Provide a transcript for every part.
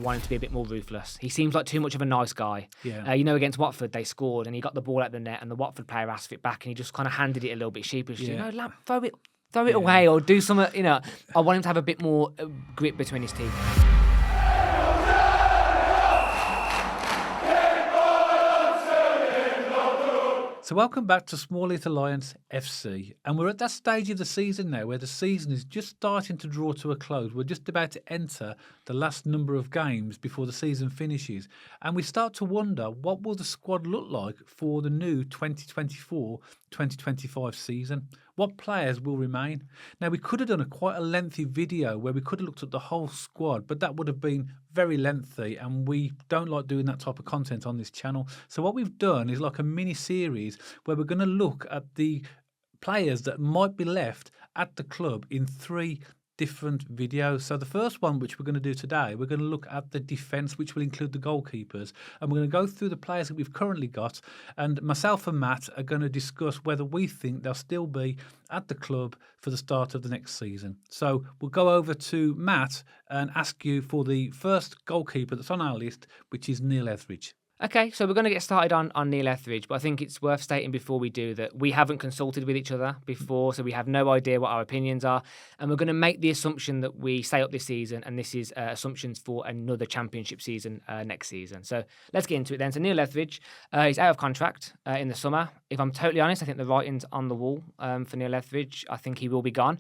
want him to be a bit more ruthless. He seems like too much of a nice guy. Yeah. Against Watford, they scored and he got the ball at the net and the Watford player asked for it back and he just kind of handed it a little bit sheepishly. Yeah. No, throw it away or do something, I want him to have a bit more grit between his teeth. So welcome back to Small Little Lions FC, and we're at that stage of the season now where the season is just starting to draw to a close. We're just about to enter the last number of games before the season finishes, and we start to wonder, what will the squad look like for the new 2024-2025 season? What players will remain? Now, we could have done quite a lengthy video where we could have looked at the whole squad, but that would have been very lengthy, and we don't like doing that type of content on this channel. So what we've done is like a mini series where we're going to look at the players that might be left at the club in 3 different videos. So the first one, which we're going to do today, we're going to look at the defence, which will include the goalkeepers, and we're going to go through the players that we've currently got, and myself and Matt are going to discuss whether we think they'll still be at the club for the start of the next season. So we'll go over to Matt and ask you for the first goalkeeper that's on our list, which is Neil Etheridge. Okay, so we're going to get started on Neil Etheridge, but I think it's worth stating before we do that we haven't consulted with each other before, so we have no idea what our opinions are, and we're going to make the assumption that we stay up this season, and this is assumptions for another championship season next season. So let's get into it then. So Neil Etheridge, he's out of contract in the summer. If I'm totally honest, I think the writing's on the wall for Neil Etheridge. I think he will be gone.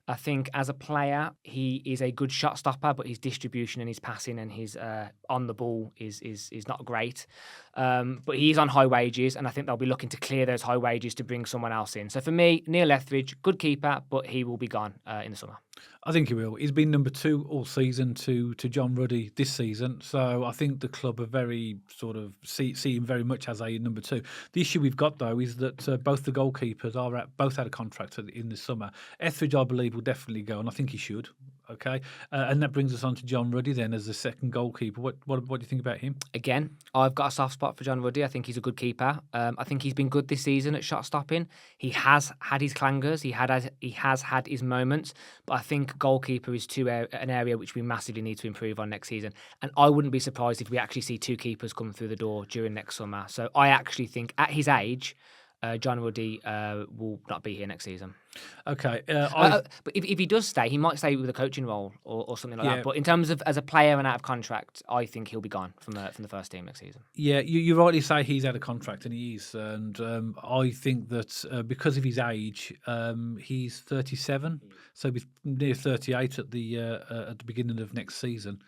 I think as a player, he is a good shot stopper, but his distribution and his passing and his on the ball is not great. But he's on high wages, and I think they'll be looking to clear those high wages to bring someone else in. So for me, Neil Etheridge, good keeper, but he will be gone in the summer. I think he will. He's been number 2 all season to John Ruddy this season. So I think the club are very sort of see him very much as a number 2. The issue we've got, though, is that both the goalkeepers are both out of contract in the summer. Etheridge, I believe, will definitely go, and I think he should. Okay, and that brings us on to John Ruddy then as the second goalkeeper. What do you think about him? Again, I've got a soft spot for John Ruddy. I think he's a good keeper. I think he's been good this season at shot stopping. He has had his clangers. He has had his moments. But I think goalkeeper is an area which we massively need to improve on next season. And I wouldn't be surprised if we actually see 2 keepers come through the door during next summer. So I actually think at his age, John Ruddy will not be here next season. Okay. But if he does stay, he might stay with a coaching role or something like that. But in terms of as a player and out of contract, I think he'll be gone from the first team next season. Yeah, you rightly say he's out of contract, and he is. And I think that because of his age, he's 37, so he's near 38 at the beginning of next season.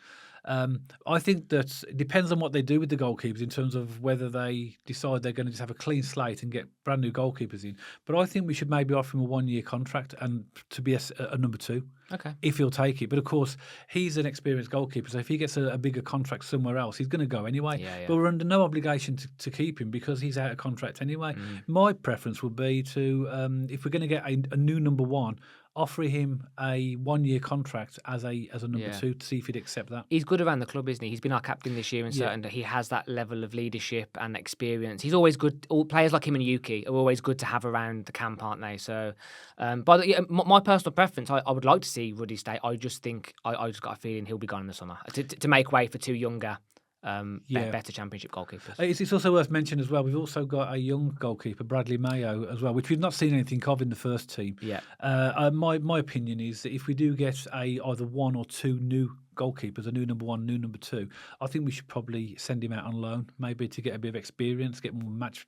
I think that it depends on what they do with the goalkeepers in terms of whether they decide they're going to just have a clean slate and get brand new goalkeepers in. But I think we should maybe offer him a 1-year contract and to be a number 2. Okay. If he'll take it. But of course, he's an experienced goalkeeper, so if he gets a bigger contract somewhere else, he's going to go anyway. Yeah. But we're under no obligation to keep him because he's out of contract anyway. My preference would be to, if we're going to get a new number 1, offer him a 1-year contract as a number 2 to see if he'd accept that. He's good around the club, isn't he? He's been our captain this year, and certain that he has that level of leadership and experience. He's always good. All players like him and Yuki are always good to have around the camp, aren't they? So, but my personal preference, I would like to see Ruddy stay. I just think I just got a feeling he'll be gone in the summer to make way for 2 younger. Better championship goalkeepers. It's also worth mentioning as well, we've also got a young goalkeeper, Bradley Mayo, as well, which we've not seen anything of in the first team. My opinion is that if we do get either 1 or 2 new goalkeepers, a new number 1, new number 2, I think we should probably send him out on loan, maybe to get a bit of experience, get more match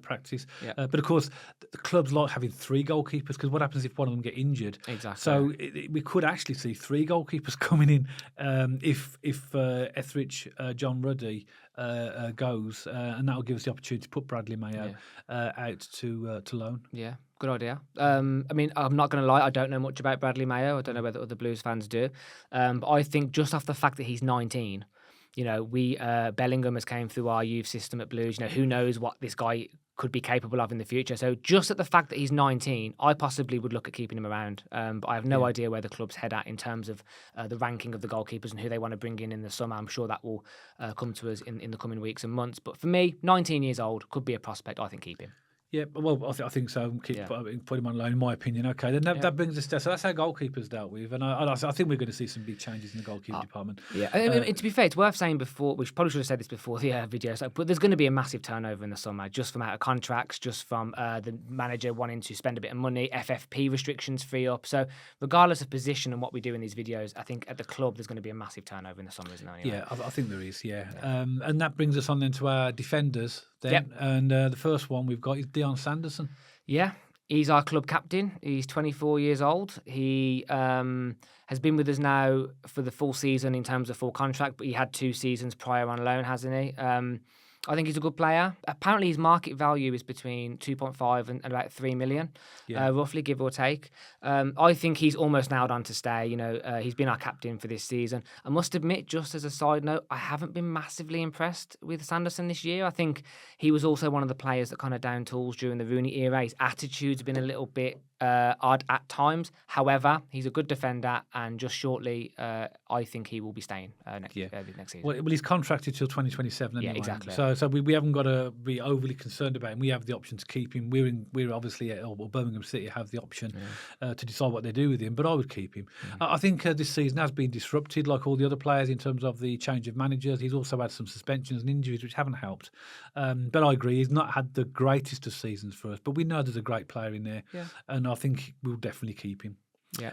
practice. But of course, the clubs like having 3 goalkeepers, because what happens if one of them get injured? Exactly. So we could actually see 3 goalkeepers coming in if Etheridge, John Ruddy goes, and that will give us the opportunity to put Bradley Mayo out to loan. Yeah. Good idea. I mean, I'm not going to lie, I don't know much about Bradley Mayo. I don't know whether other Blues fans do. But I think just off the fact that he's 19, Bellingham has came through our youth system at Blues. Who knows what this guy could be capable of in the future. So just at the fact that he's 19, I possibly would look at keeping him around. But I have no idea where the club's head at in terms of the ranking of the goalkeepers and who they want to bring in the summer. I'm sure that will come to us in the coming weeks and months. But for me, 19 years old, could be a prospect. I think keep him. Yeah, well, I think so. Put him on loan, in my opinion. Okay, then that brings us to so that's how goalkeepers dealt with, and I think we're going to see some big changes in the goalkeeping department. Yeah, and to be fair, it's worth saying before. We probably should have said this before the video. But there's going to be a massive turnover in the summer, just from out of contracts, just from the manager wanting to spend a bit of money, FFP restrictions free up. So regardless of position and what we do in these videos, I think at the club there's going to be a massive turnover in the summer, isn't there? Anyway? Yeah, I think there is. Yeah, and that brings us on then to our defenders. Then, and the first one we've got is Dion Sanderson. Yeah, he's our club captain. He's 24 years old. He has been with us now for the full season in terms of full contract, but he had 2 seasons prior on loan, hasn't he? I think he's a good player. Apparently, his market value is between 2.5 and about 3 million, roughly, give or take. I think he's almost nailed on to stay. He's been our captain for this season. I must admit, just as a side note, I haven't been massively impressed with Sanderson this year. I think he was also one of the players that kind of down tools during the Rooney era. His attitude's been a little bit odd at times. However, he's a good defender, and just shortly, I think he will be staying next season. Well, he's contracted till 2027 anyway. Yeah, exactly. So we haven't got to be overly concerned about him. We have the option to keep him. We're obviously Birmingham City have the option to decide what they do with him. But I would keep him. I think this season has been disrupted, like all the other players, in terms of the change of managers. He's also had some suspensions and injuries, which haven't helped. But I agree, he's not had the greatest of seasons for us. But we know there's a great player in there, and I think we'll definitely keep him. Yeah.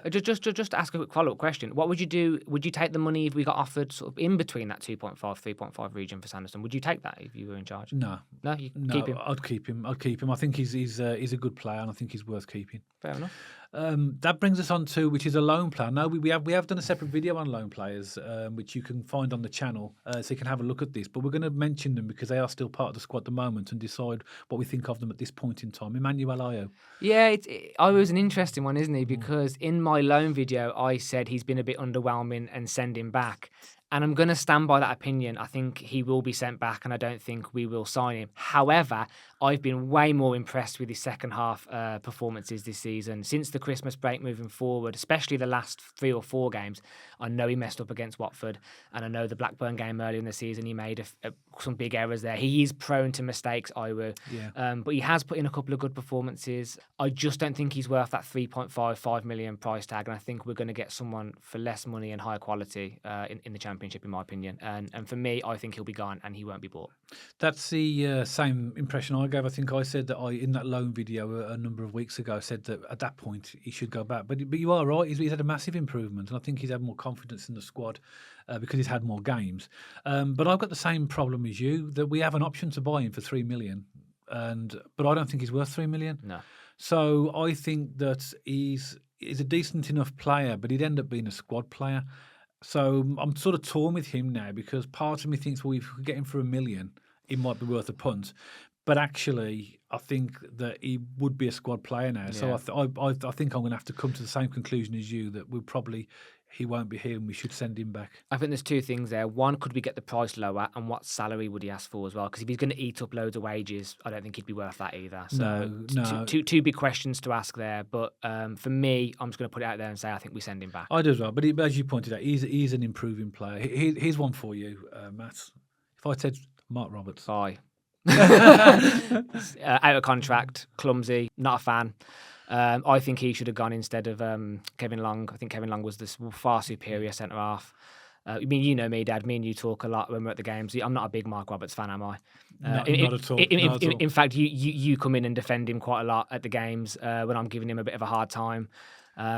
Just to ask a quick follow-up question. What would you do? Would you take the money if we got offered sort of in between that 2.5, 3.5 region for Sanderson? Would you take that if you were in charge? No. Keep him? I'd keep him. I think he's a good player, and I think he's worth keeping. Fair enough. That brings us on to which is a loan player. No, we have done a separate video on loan players, which you can find on the channel, so you can have a look at this. But we're going to mention them because they are still part of the squad at the moment, and decide what we think of them at this point in time. Emmanuel Ayo. Yeah, Ayo was an interesting one, isn't he? Because in my loan video, I said he's been a bit underwhelming and send him back. And I'm going to stand by that opinion. I think he will be sent back, and I don't think we will sign him. However, I've been way more impressed with his second half performances this season. Since the Christmas break moving forward, especially the last 3 or 4 games, I know he messed up against Watford, and I know the Blackburn game earlier in the season, he made some big errors there. He is prone to mistakes, but he has put in a couple of good performances. I just don't think he's worth that 5 million price tag, and I think we're going to get someone for less money and higher quality in the Championship, in my opinion. And for me, I think he'll be gone and he won't be bought. That's the same impression I gave. I think I said that in that loan video a number of weeks ago, said that at that point he should go back. But you are right, he's had a massive improvement, and I think he's had more confidence in the squad because he's had more games. But I've got the same problem as you, that we have an option to buy him for 3 million, but I don't think he's worth 3 million. No. So I think that he's a decent enough player, but he'd end up being a squad player. So I'm sort of torn with him now, because part of me thinks, well, if we could get him for 1 million, it might be worth a punt. But actually, I think that he would be a squad player now. So I think I'm going to have to come to the same conclusion as you, that he won't be here and we should send him back. I think there's 2 things there. One, could we get the price lower, and what salary would he ask for as well? Because if he's going to eat up loads of wages, I don't think he'd be worth that either. So no. Two big questions to ask there. But for me, I'm just going to put it out there and say I think we send him back. I do as well. But as you pointed out, he's an improving player. Here's one for you, Matt. If I said Mark Roberts. Bye. Out of contract, clumsy, not a fan. I think he should have gone instead of Kevin Long. I think Kevin Long was the far superior centre half. I mean, you know me, Dad. Me and you talk a lot when we're at the games. I'm not a big Mark Roberts fan, am I? Not at all. In fact, you come in and defend him quite a lot at the games when I'm giving him a bit of a hard time.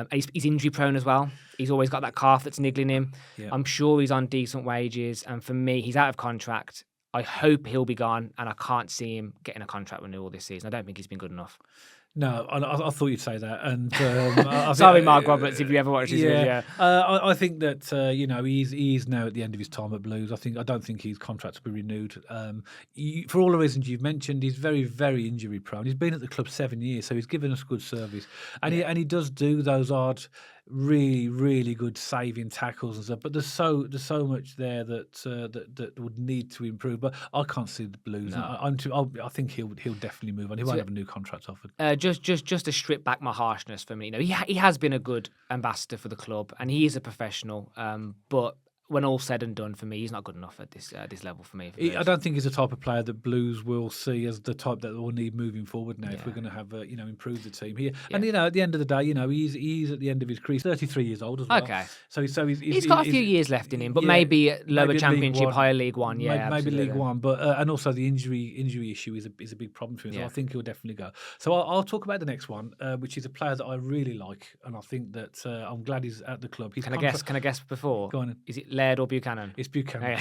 He's injury prone as well. He's always got that calf that's niggling him. Yeah. I'm sure he's on decent wages, and for me, he's out of contract. I hope he'll be gone, and I can't see him getting a contract renewal this season. I don't think he's been good enough. No, I thought you'd say that. And sorry, Mark Roberts, if you ever watched his video. I think that he's now at the end of his time at Blues. I don't think his contract will be renewed. For all the reasons you've mentioned, he's very, very injury prone. He's been at the club 7 years, so he's given us good service, and he does do those odd, really, really good saving tackles and stuff. But there's so much there that would need to improve. But I can't see the Blues. No. I think he'll definitely move on. He won't have a new contract offered. Just to strip back my harshness for me, he has been a good ambassador for the club, and he is a professional. But when all said and done, for me, he's not good enough at this level for me. I don't think he's the type of player that Blues will see as the type that they'll need moving forward now if Yeah. we're going to have improve the team here. Yeah. And at the end of the day, he's at the end of his career. He's 33 years old as well. Okay. So he's got a few years left in him, but yeah, maybe lower maybe Championship, League One. higher League One. Yeah, maybe League absolutely. One, but and also the injury issue is a big problem for him. So Yeah. I think he'll definitely go. So I'll talk about the next one, which is a player that I really like, and I think that I'm glad he's at the club. Can I guess before? Go on. Is it Laird or Buchanan? It's Buchanan.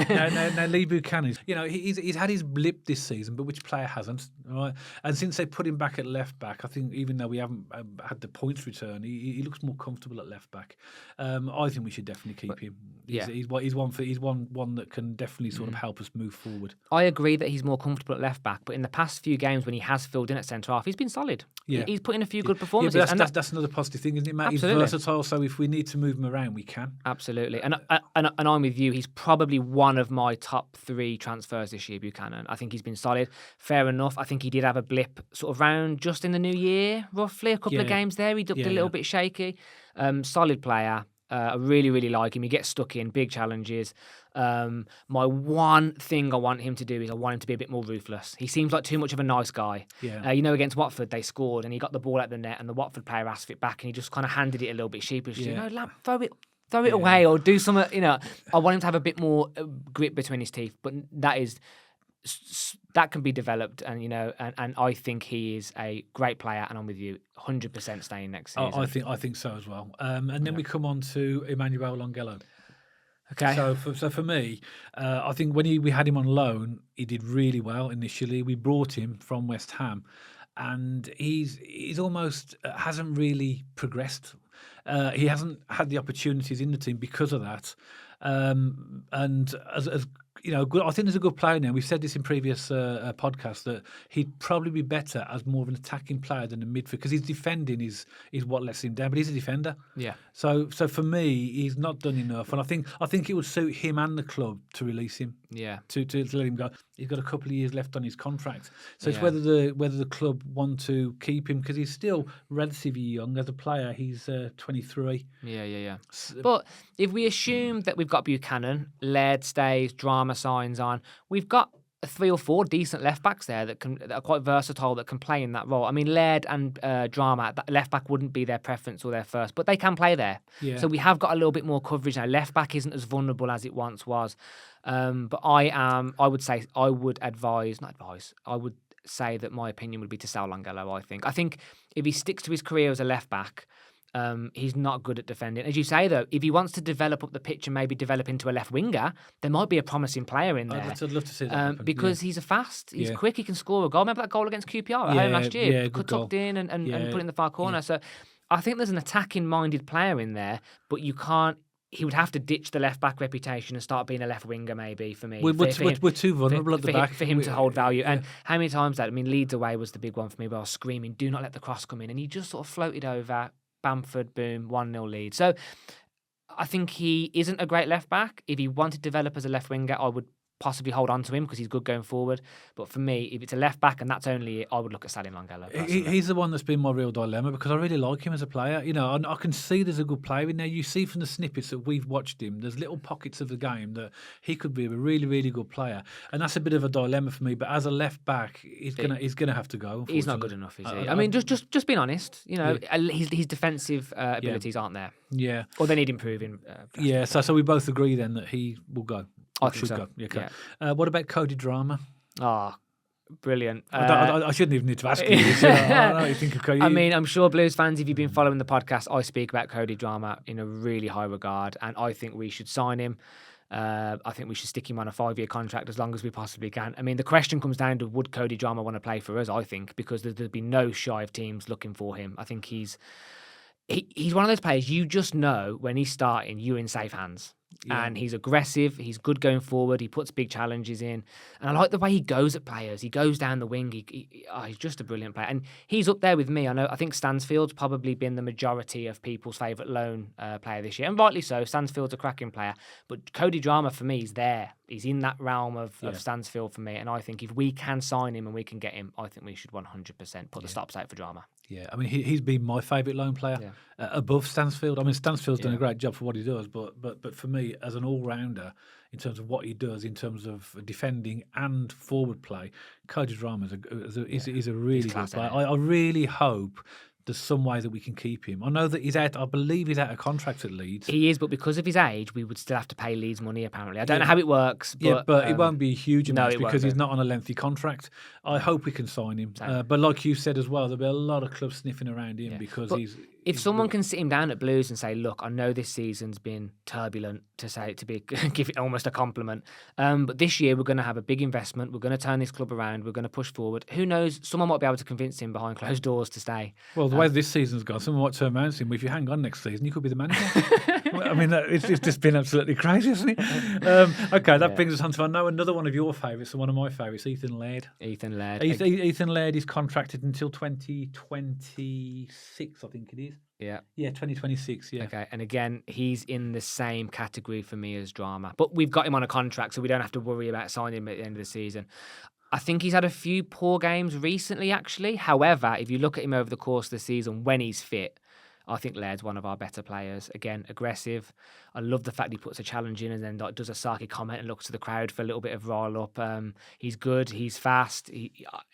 Yeah. No, Lee Buchanan. He's had his blip this season, but which player hasn't? Right? And since they put him back at left back, I think even though we haven't had the points return, he looks more comfortable at left back. I think we should definitely keep him. He's one that can definitely sort of help us move forward. I agree that he's more comfortable at left back, but in the past few games when he has filled in at centre half, he's been solid. Yeah. He's put in a few good performances. Yeah, but that's another positive thing, isn't it, Matt? Absolutely. He's versatile, so if we need to move him around, we can. Absolutely. And I'm with you. He's probably one of my top 3 transfers this year, Buchanan. I think he's been solid. Fair enough. I think he did have a blip sort of round just in the new year, roughly. A couple of games there. He looked a little bit shaky. Solid player. I really, really like him. He gets stuck in big challenges. My one thing I want him to do is I want him to be a bit more ruthless. He seems like too much of a nice guy. Yeah. Against Watford, they scored and he got the ball at the net and the Watford player asked for it back and he just kind of handed it a little bit sheepishly. Yeah. No, throw it away or do something. I want him to have a bit more grit between his teeth, but that can be developed, and I think he is a great player, and I'm with you, 100% staying next season. I think so as well. And then we come on to Emmanuel Longello. Okay. So for me, I think when we had him on loan, he did really well initially. We brought him from West Ham, and he's almost hasn't really progressed. He hasn't had the opportunities in the team because of that. And as good, I think there's a good player now. We've said this in previous podcasts that he'd probably be better as more of an attacking player than a midfield because his defending is what lets him down. But he's a defender. Yeah. So for me, he's not done enough, and I think it would suit him and the club to release him. Yeah. To let him go. He's got a couple of years left on his contract, so it's Yeah. whether the club want to keep him because he's still relatively young as a player. He's 23. Yeah. But if we assume that we've got Buchanan, Laird stays, Drama signs on, we've got 3 or 4 decent left backs there that are quite versatile that can play in that role. I mean, Laird and Drama, left back wouldn't be their preference or their first, but they can play there. Yeah. So we have got a little bit more coverage now. Left back isn't as vulnerable as it once was. But I would say I would say that my opinion would be to sell Longello. I think if he sticks to his career as a left back, he's not good at defending. As you say, though, if he wants to develop up the pitch and maybe develop into a left winger, there might be a promising player in there. I'd love to see that happen, because he's he's quick, he can score a goal. Remember that goal against QPR at home last year? Yeah, good goal. Tucked in and put it in the far corner. So I think there's an attacking-minded player in there, but you can't. He would have to ditch the left-back reputation and start being a left winger, maybe, for me. We're too vulnerable at the back. For him to hold value. And how many times that? I mean, Leeds away was the big one for me where I was screaming, do not let the cross come in. And he just sort of floated over, Bamford, boom, 1-0 lead. So I think he isn't a great left-back. If he wanted to develop as a left winger, I would possibly hold on to him because he's good going forward. But for me, if it's a left back and that's only it, I would look at selling Longello. He's the one that's been my real dilemma because I really like him as a player. I can see there's a good player in there. You see from the snippets that we've watched him, there's little pockets of the game that he could be a really, really good player, and that's a bit of a dilemma for me. But as a left back, he's gonna have to go. He's not good enough, is he? I mean, just being honest, his defensive abilities aren't there. Yeah, or they need improving. Yeah, so we both agree then that he will go. I think so. Go. Yeah, okay. What about Cody Drama? Oh, brilliant. I shouldn't even need to ask you this. I don't know what you think of Cody. I mean, I'm sure Blues fans, if you've been following the podcast, I speak about Cody Drama in a really high regard, and I think we should sign him. I think we should stick him on a 5-year contract as long as we possibly can. I mean, the question comes down to would Cody Drama want to play for us, I think, because there'd be no shy of teams looking for him. I think he's one of those players you just know when he's starting, you're in safe hands. Yeah. And he's aggressive, he's good going forward, he puts big challenges in. And I like the way he goes at players. He goes down the wing. He's just a brilliant player. And he's up there with me. I think Stansfield's probably been the majority of people's favourite loan player this year. And rightly so. Stansfield's a cracking player. But Cody Drama, for me, is there. He's in that realm of Stansfield for me. And I think if we can sign him and we can get him, I think we should 100% put the stops out for Drama. Yeah, I mean, he's been my favourite loan player above Stansfield. I mean, Stansfield's done a great job for what he does, but for me, me, as an all-rounder, in terms of what he does, in terms of defending and forward play, Cody Drama is a really good class, player. isn't he? I really hope there's some way that we can keep him. I know that he's out. I believe he's out of contract at Leeds. He is, but because of his age, we would still have to pay Leeds money, apparently. I don't know how it works, but... Yeah, but it won't be a huge amount it won't because he's be. not on a lengthy contract. I hope we can sign him. But like you said as well, there'll be a lot of clubs sniffing around him because But he's... If someone can sit him down at Blues and say, "Look, I know this season's been turbulent," give it almost a compliment, but this year we're going to have a big investment. We're going to turn this club around. We're going to push forward. Who knows? Someone might be able to convince him behind closed doors to stay. Well, the way this season's gone, someone might turn around and say, well, if you hang on next season, you could be the manager. I mean, it's just been absolutely crazy, hasn't it? Okay, that brings us on to, I know, another one of your favourites and one of my favourites, Ethan Laird. Ethan Laird. Ethan Laird is contracted until 2026, I think it is. Yeah. Yeah, 2026, yeah. Okay, and again, he's in the same category for me as Drama. But we've got him on a contract, so we don't have to worry about signing him at the end of the season. I think he's had a few poor games recently, actually. However, if you look at him over the course of the season, when he's fit, I think Laird's one of our better players. Again, aggressive. I love the fact he puts a challenge in and then does a sarky comment and looks to the crowd for a little bit of rile up. He's good. He's fast.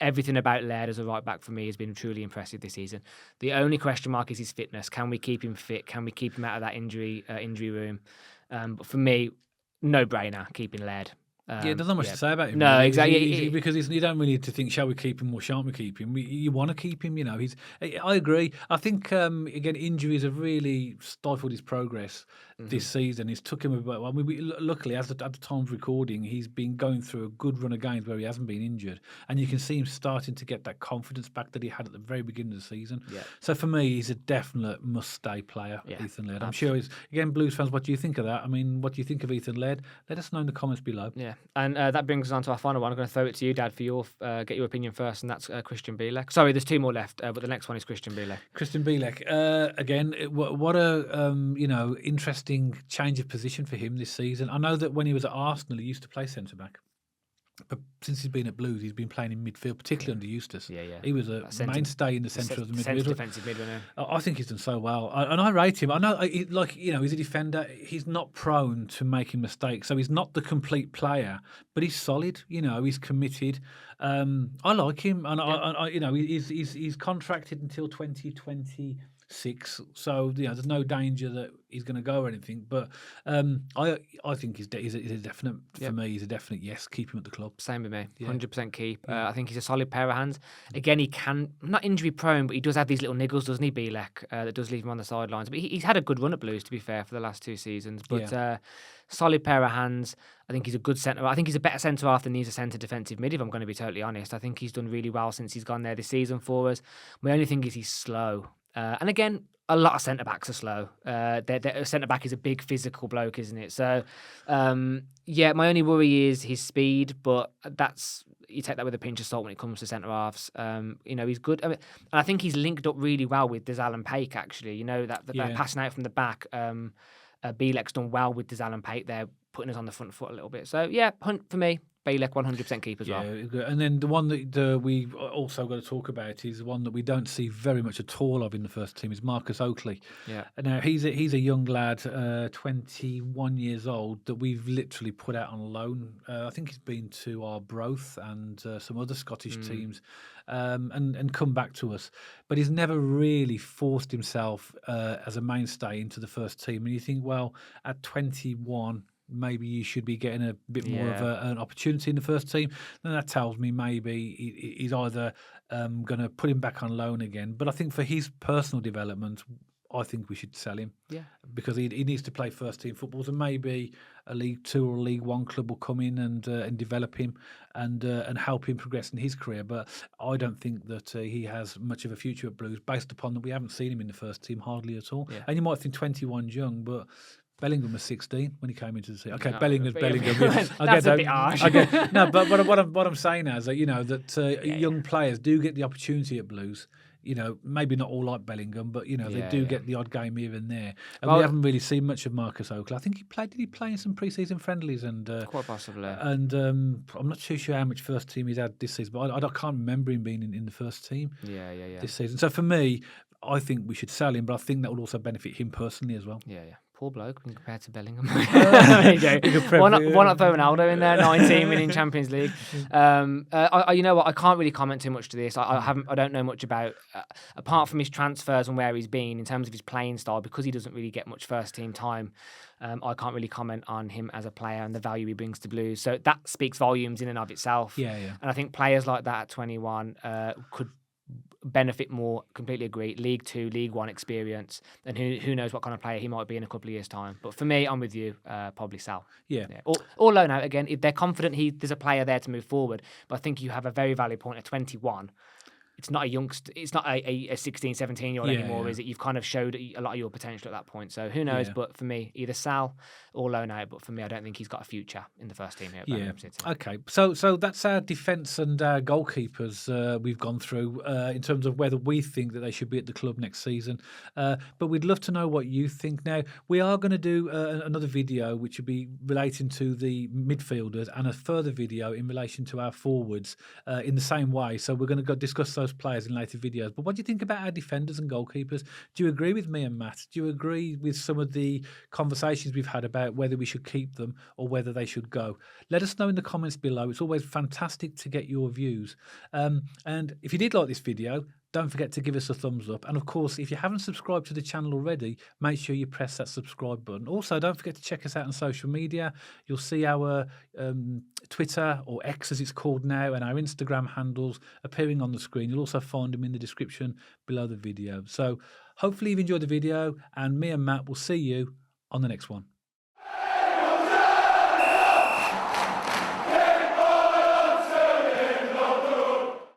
Everything about Laird as a right back for me has been truly impressive this season. The only question mark is his fitness. Can we keep him fit? Can we keep him out of that injury room? But for me, no brainer keeping Laird. There's not much to say about him. No, really. exactly. Because you don't really need to think, shall we keep him or shan't we keep him? You want to keep him, I agree. I think, again, injuries have really stifled his progress this season. It's took him about, luckily, at the time of recording, he's been going through a good run of games where he hasn't been injured. And you can see him starting to get that confidence back that he had at the very beginning of the season. Yeah. So for me, he's a definite must-stay player, Ethan Laird. I'm sure again, Blues fans, what do you think of that? I mean, what do you think of Ethan Laird? Let us know in the comments below. Yeah. And that brings us on to our final one. I'm going to throw it to you, Dad, for get your opinion first, and that's Christian Bielek. Sorry, there's two more left, but the next one is Christian Bielek. Christian Bielek, again, what a interesting change of position for him this season. I know that when he was at Arsenal, he used to play centre back. But since he's been at Blues, he's been playing in midfield, particularly under Eustace. Yeah. He was a mainstay in the centre of the midfield. Defensive midfielder. I think he's done so well, and I rate him. I know, he's a defender. He's not prone to making mistakes, so he's not the complete player, but he's solid. He's committed. I like him, and he's contracted until 2026. So there's no danger that he's going to go or anything. But I think he's a definite for me. He's a definite yes. Keep him at the club. Same with me. 100% keep. I think he's a solid pair of hands. Again, he can not injury prone, but he does have these little niggles, doesn't he, Bielek? That does leave him on the sidelines. But he's had a good run at Blues, to be fair, for the last two seasons. But solid pair of hands. I think he's a good centre. I think he's a better centre half than he's a centre defensive mid, if I'm going to be totally honest. I think he's done really well since he's gone there this season for us. My only thing is he's slow. And again, a lot of centre-backs are slow. A centre-back is a big physical bloke, isn't it? So, my only worry is his speed, but you take that with a pinch of salt when it comes to centre-halves. He's good. And I think he's linked up really well with Dezal and Paik, actually. That passing out from the back. Bielek's done well with Dezal and Paik there, putting us on the front foot a little bit. So, Hunt for me. Bielek 100% keep as well. Yeah, and then the one that we also got to talk about is one that we don't see very much at all of in the first team is Marcus Oakley. Yeah. Now he's a young lad, 21 years old, that we've literally put out on loan. I think he's been to Arbroath and some other Scottish teams, and come back to us. But he's never really forced himself as a mainstay into the first team. And you think, well, at 21. Maybe you should be getting a bit more of an opportunity in the first team. Then that tells me maybe he's either going to put him back on loan again. But I think for his personal development, I think we should sell him. Yeah, because he needs to play first team football. So maybe a League Two or a League One club will come in and develop him and help him progress in his career. But I don't think that he has much of a future at Blues, based upon that we haven't seen him in the first team hardly at all. Yeah. And you might think 21's young, but Bellingham was 16 when he came into the team. Okay, no, Bellingham's Bellingham. That's a bit harsh. But what I'm saying is that young players do get the opportunity at Blues. Maybe not all like Bellingham, but they do get the odd game here and there. And we haven't really seen much of Marcus Oakley. I think did he play in some pre-season friendlies? And quite possibly. And I'm not too sure how much first team he's had this season, but I can't remember him being in the first team. This season. So for me, I think we should sell him, but I think that will also benefit him personally as well. Yeah. Poor bloke when compared to Bellingham. There you go. Why not throw Ronaldo in there? 19 winning Champions League. You know what? I can't really comment too much to this. I don't know much about apart from his transfers and where he's been in terms of his playing style, because he doesn't really get much first team time. I can't really comment on him as a player and the value he brings to Blues. So that speaks volumes in and of itself. Yeah. And I think players like that at 21 could benefit more. Completely agree. League 2, League 1 experience, and who knows what kind of player he might be in a couple of years' time. But for me, I'm with you. Probably Sal. Yeah. Or loan out again if they're confident there's a player there to move forward. But I think you have a very valid point at 21. It's not a youngster. It's not a 16, 17-year-old anymore, is it? You've kind of showed a lot of your potential at that point. So who knows? But for me, either Sal or loan out. But for me, I don't think he's got a future in the first team here at Birmingham City. Okay. So that's our defence and our goalkeepers we've gone through in terms of whether we think that they should be at the club next season. But we'd love to know what you think. Now, we are going to do another video which will be relating to the midfielders and a further video in relation to our forwards in the same way. So we're going to go discuss those players in later videos. But what do you think about our defenders and goalkeepers? Do you agree with me and Matt? Do you agree with some of the conversations we've had about whether we should keep them or whether they should go? Let us know in the comments below. It's always fantastic to get your views. And if you did like this video, don't forget to give us a thumbs up. And of course, if you haven't subscribed to the channel already, make sure you press that subscribe button. Also, don't forget to check us out on social media. You'll see our Twitter, or X as it's called now, and our Instagram handles appearing on the screen. You'll also find them in the description below the video. So hopefully you've enjoyed the video, and me and Matt will see you on the next one.